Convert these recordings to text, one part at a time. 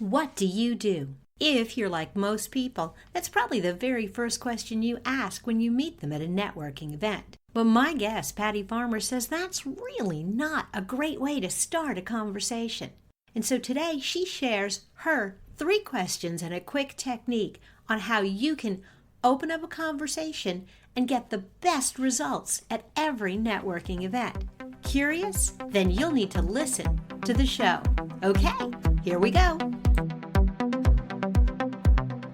What do you do? If you're like most people, that's probably the very first question you ask when you meet them at a networking event. But my guest, Patti Farmer, says that's really not a great way to start a conversation. And so today she shares her 3 questions and a quick technique on how you can open up a conversation and get the best results at every networking event. Curious? Then you'll need to listen to the show. Okay, here we go.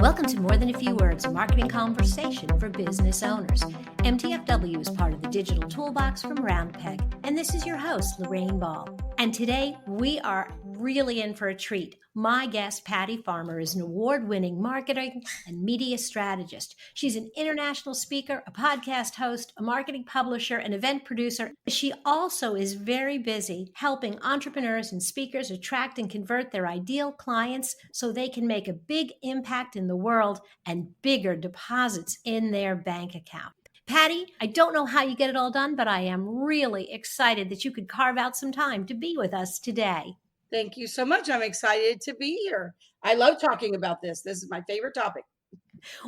Welcome to More Than a Few Words, a marketing conversation for business owners. MTFW is part of the digital toolbox from Roundpeg, and this is your host, Lorraine Ball. And today we are really in for a treat. My guest, Patti Farmer, is an award-winning marketing and media strategist. She's an international speaker, a podcast host, a marketing publisher, an event producer. She also is very busy helping entrepreneurs and speakers attract and convert their ideal clients so they can make a big impact in the world and bigger deposits in their bank account. Patti, I don't know how you get it all done, but I am really excited that you could carve out some time to be with us today. Thank you so much. I'm excited to be here. I love talking about this. This is my favorite topic.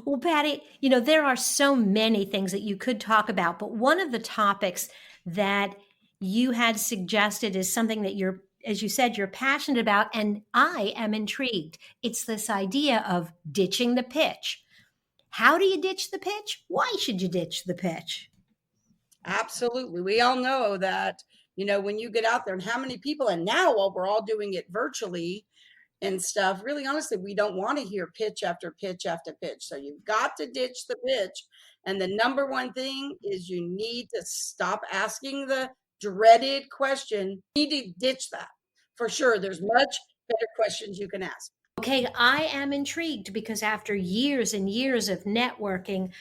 Well, Patti, there are so many things that you could talk about, but one of the topics that you had suggested is something that as you said, you're passionate about, and I am intrigued. It's this idea of ditching the pitch. How do you ditch the pitch? Why should you ditch the pitch? Absolutely. We all know that, when you get out there and how many people, and now while we're all doing it virtually and stuff, really honestly, we don't want to hear pitch after pitch after pitch. So you've got to ditch the pitch. And the number one thing is you need to stop asking the dreaded question. You need to ditch that for sure. There's much better questions you can ask. Okay, I am intrigued because after years and years of networking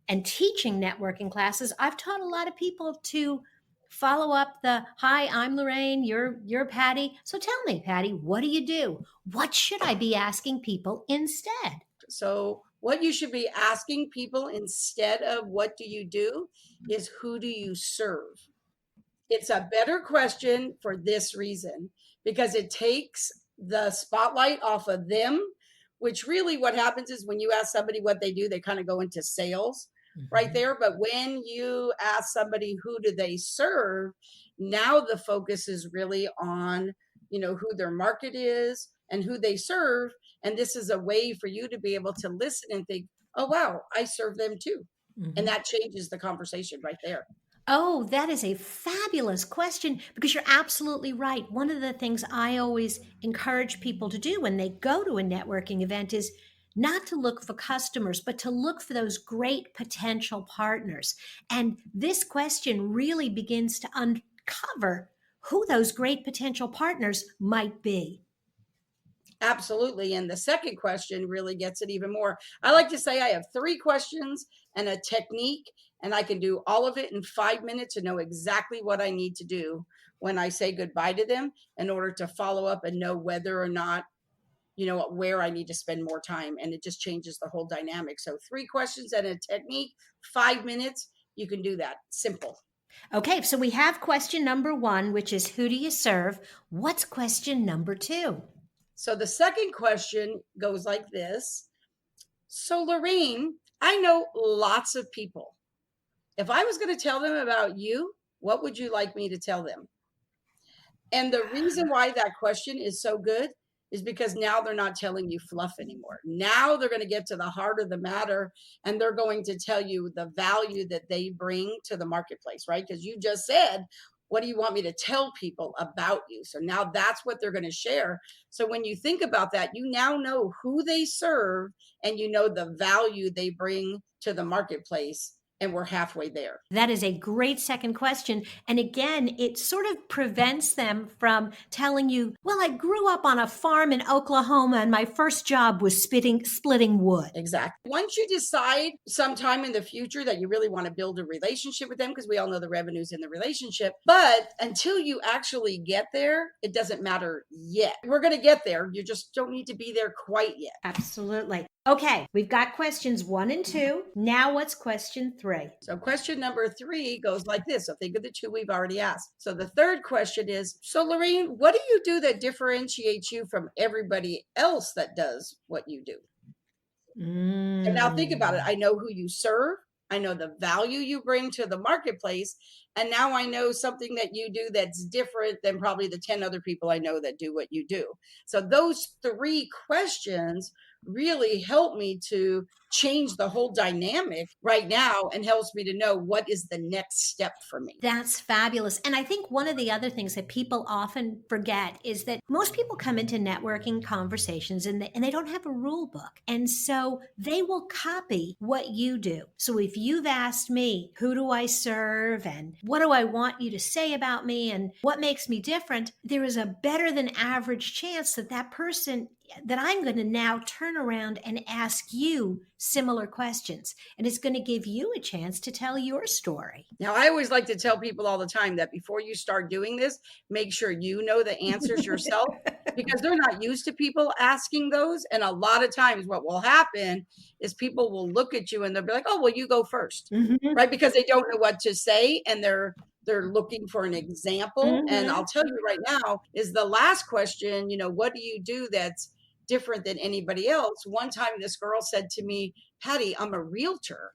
and teaching networking classes, I've taught a lot of people to follow up hi, I'm Lorraine, you're Patti. So tell me, Patti, what do you do? What should I be asking people instead? So what you should be asking people instead of what do you do is who do you serve? It's a better question for this reason, because it takes the spotlight off of them, which really what happens is when you ask somebody what they do, they kind of go into sales right there. But when you ask somebody who do they serve, now the focus is really on, who their market is and who they serve. And this is a way for you to be able to listen and think, oh, wow, I serve them too. And that changes the conversation right there. Oh, that is a fabulous question because you're absolutely right. One of the things I always encourage people to do when they go to a networking event is not to look for customers, but to look for those great potential partners. And this question really begins to uncover who those great potential partners might be. Absolutely. And the second question really gets it even more. I like to say I have 3 questions and a technique, and I can do all of it in 5 minutes and know exactly what I need to do when I say goodbye to them in order to follow up and know whether or not, where I need to spend more time. And it just changes the whole dynamic. So 3 questions and a technique, 5 minutes, you can do that. Simple. Okay, so we have question number 1, which is who do you serve? What's question number 2? So the second question goes like this. So Lorraine, I know lots of people. If I was going to tell them about you, what would you like me to tell them? And the reason why that question is so good is because now they're not telling you fluff anymore. Now they're going to get to the heart of the matter, and they're going to tell you the value that they bring to the marketplace, right? Because you just said, what do you want me to tell people about you? So now that's what they're going to share. So when you think about that, you now know who they serve and you know the value they bring to the marketplace. And we're halfway there. That is a great second question. And again, it sort of prevents them from telling you, well, I grew up on a farm in Oklahoma and my first job was splitting wood. Exactly. Once you decide sometime in the future that you really want to build a relationship with them, because we all know the revenue's in the relationship, but until you actually get there, it doesn't matter yet. We're going to get there. You just don't need to be there quite yet. Absolutely. Okay, we've got questions 1 and 2. Now what's question 3. So question number 3 goes like this. So think of the 2 we've already asked. So the third question is, so Lorraine, what do you do that differentiates you from everybody else that does what you do? So now think about it. I know who you serve. I know the value you bring to the marketplace. And now I know something that you do that's different than probably the 10 other people I know that do what you do. So those 3 questions really help me to change the whole dynamic right now and helps me to know what is the next step for me. That's fabulous. And I think one of the other things that people often forget is that most people come into networking conversations and they don't have a rule book. And so they will copy what you do. So if you've asked me, who do I serve and what do I want you to say about me and what makes me different, there is a better than average chance that that person that I'm going to now turn around and ask you similar questions. And it's going to give you a chance to tell your story. Now, I always like to tell people all the time that before you start doing this, make sure you know the answers yourself because they're not used to people asking those. And a lot of times, what will happen is people will look at you and they'll be like, oh, well, you go first, right? Because they don't know what to say and they're looking for an example. And I'll tell you right now is the last question, what do you do that's different than anybody else? One time this girl said to me, Patti, I'm a realtor.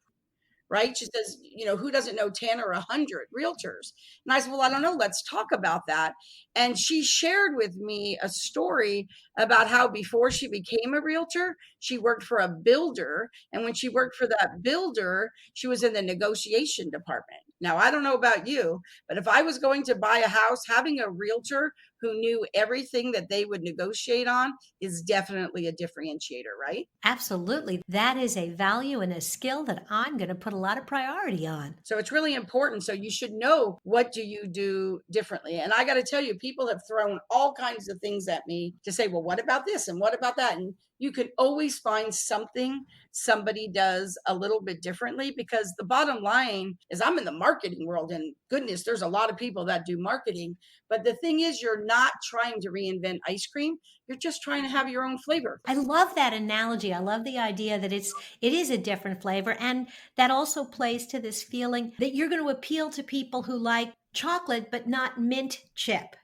Right? She says, who doesn't know 10 or 100 realtors? And I said, well, I don't know. Let's talk about that. And she shared with me a story about how before she became a realtor, she worked for a builder. And when she worked for that builder, she was in the negotiation department. Now, I don't know about you, but if I was going to buy a house, having a realtor who knew everything that they would negotiate on is definitely a differentiator, right? Absolutely. That is a value and a skill that I'm going to put a lot of priority on. So it's really important. So you should know, what do you do differently? And I got to tell you, people have thrown all kinds of things at me to say, well, what about this? And what about that? And you can always find something somebody does a little bit differently, because the bottom line is I'm in the marketing world and goodness, there's a lot of people that do marketing. But the thing is, you're not trying to reinvent ice cream. You're just trying to have your own flavor. I love that analogy. I love the idea that it is a different flavor. And that also plays to this feeling that you're going to appeal to people who like chocolate, but not mint chip.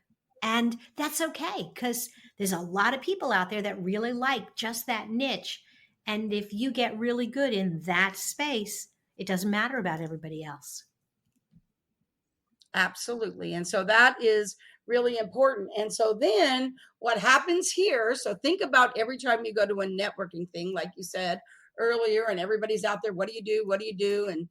And that's okay, because there's a lot of people out there that really like just that niche. And if you get really good in that space, it doesn't matter about everybody else. Absolutely. And so that is really important. And so then what happens here, so think about every time you go to a networking thing, like you said earlier, and everybody's out there, what do you do? What do you do? And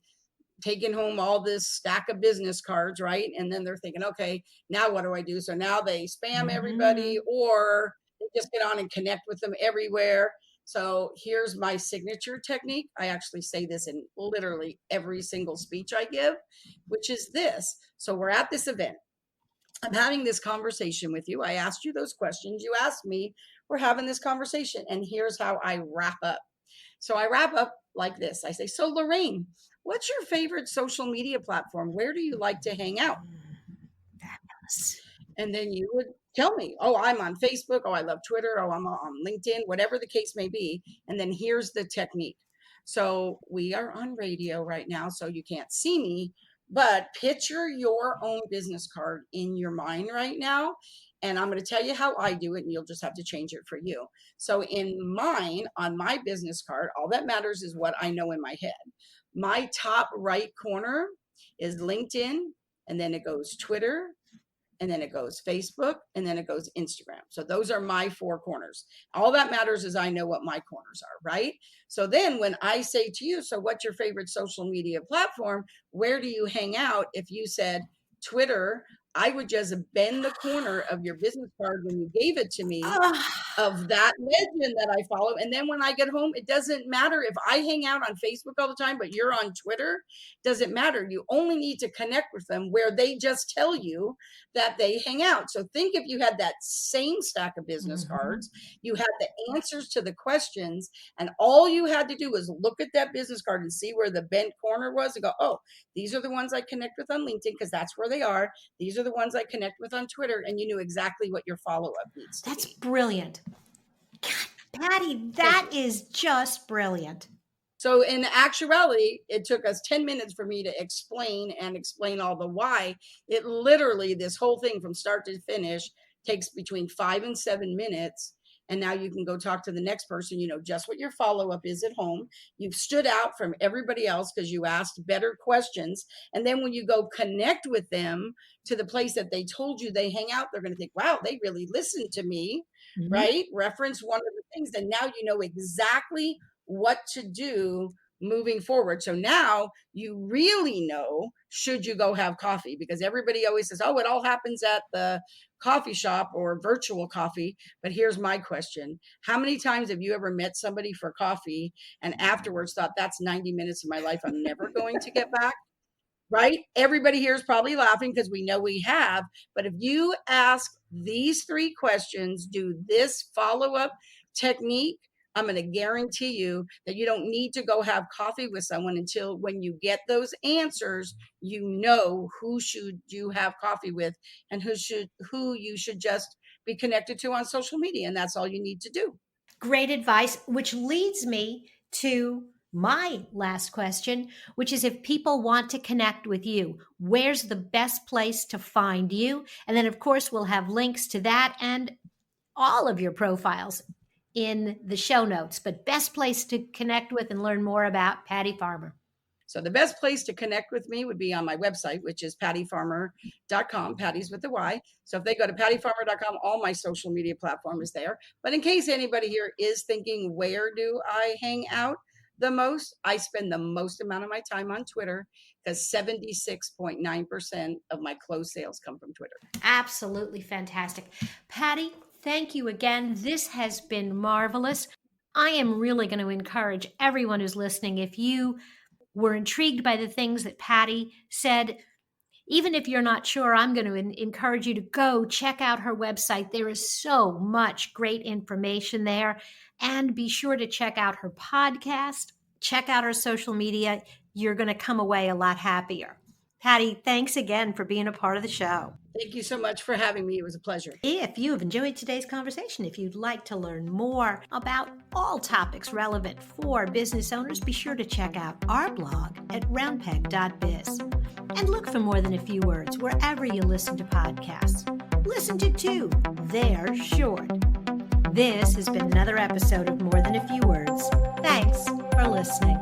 taking home all this stack of business cards, right? And then they're thinking, okay, now what do I do? So now they spam everybody, or they just get on and connect with them everywhere. So here's my signature technique. I actually say this in literally every single speech I give, which is this. So we're at this event. I'm having this conversation with you. I asked you those questions. You asked me. We're having this conversation. And here's how I wrap up. So I wrap up like this. I say, so Lorraine, what's your favorite social media platform? Where do you like to hang out? Fabulous. And then you would tell me, oh, I'm on Facebook. Oh, I love Twitter. Oh, I'm on LinkedIn, whatever the case may be. And then here's the technique. So we are on radio right now, so you can't see me, but picture your own business card in your mind right now. And I'm going to tell you how I do it, and you'll just have to change it for you. So in mine, on my business card, all that matters is what I know in my head. My top right corner is LinkedIn, and then it goes Twitter, and then it goes Facebook, and then it goes Instagram. So those are my 4 corners. All that matters is I know what my corners are, right? So then when I say to you, so what's your favorite social media platform? Where do you hang out? If you said Twitter, I would just bend the corner of your business card when you gave it to me of that legend that I follow. And then when I get home, it doesn't matter if I hang out on Facebook all the time, but you're on Twitter, doesn't matter. You only need to connect with them where they just tell you that they hang out. So think if you had that same stack of business cards, you had the answers to the questions, and all you had to do was look at that business card and see where the bent corner was and go, oh, these are the ones I connect with on LinkedIn because that's where they are. These are the ones I connect with on Twitter, and you knew exactly what your follow-up needs to That's be. brilliant. God, Patti, that is just brilliant. So in actuality, it took us 10 minutes for me to explain all the why. It literally, this whole thing from start to finish takes between 5 and 7 minutes. And now you can go talk to the next person, you know, just what your follow-up is at home. You've stood out from everybody else because you asked better questions. And then when you go connect with them to the place that they told you they hang out, they're going to think, wow, they really listened to me, right? Reference one of the things. And now you know exactly what to do moving forward. So now you really know, should you go have coffee? Because everybody always says, oh, it all happens at the coffee shop or virtual coffee. But here's my question. How many times have you ever met somebody for coffee and afterwards thought, that's 90 minutes of my life I'm never going to get back? Right? Everybody here is probably laughing because we know we have. But if you ask these 3 questions, do this follow-up technique, I'm going to guarantee you that you don't need to go have coffee with someone until when you get those answers, you know who should you have coffee with and who you should just be connected to on social media. And that's all you need to do. Great advice, which leads me to my last question, which is if people want to connect with you, where's the best place to find you? And then, of course, we'll have links to that and all of your profiles in the show notes, but best place to connect with and learn more about Patti Farmer. So the best place to connect with me would be on my website, which is pattifarmer.com, Patti's with the Y. So if they go to pattifarmer.com, all my social media platform is there. But in case anybody here is thinking, where do I hang out the most? I spend the most amount of my time on Twitter because 76.9% of my closed sales come from Twitter. Absolutely fantastic. Patti, thank you again. This has been marvelous. I am really going to encourage everyone who's listening, if you were intrigued by the things that Patti said, even if you're not sure, I'm going to encourage you to go check out her website. There is so much great information there. And be sure to check out her podcast, check out her social media. You're going to come away a lot happier. Patti, thanks again for being a part of the show. Thank you so much for having me. It was a pleasure. If you have enjoyed today's conversation, if you'd like to learn more about all topics relevant for business owners, be sure to check out our blog at roundpeg.biz. And look for More Than a Few Words wherever you listen to podcasts. Listen to 2. They're short. This has been another episode of More Than a Few Words. Thanks for listening.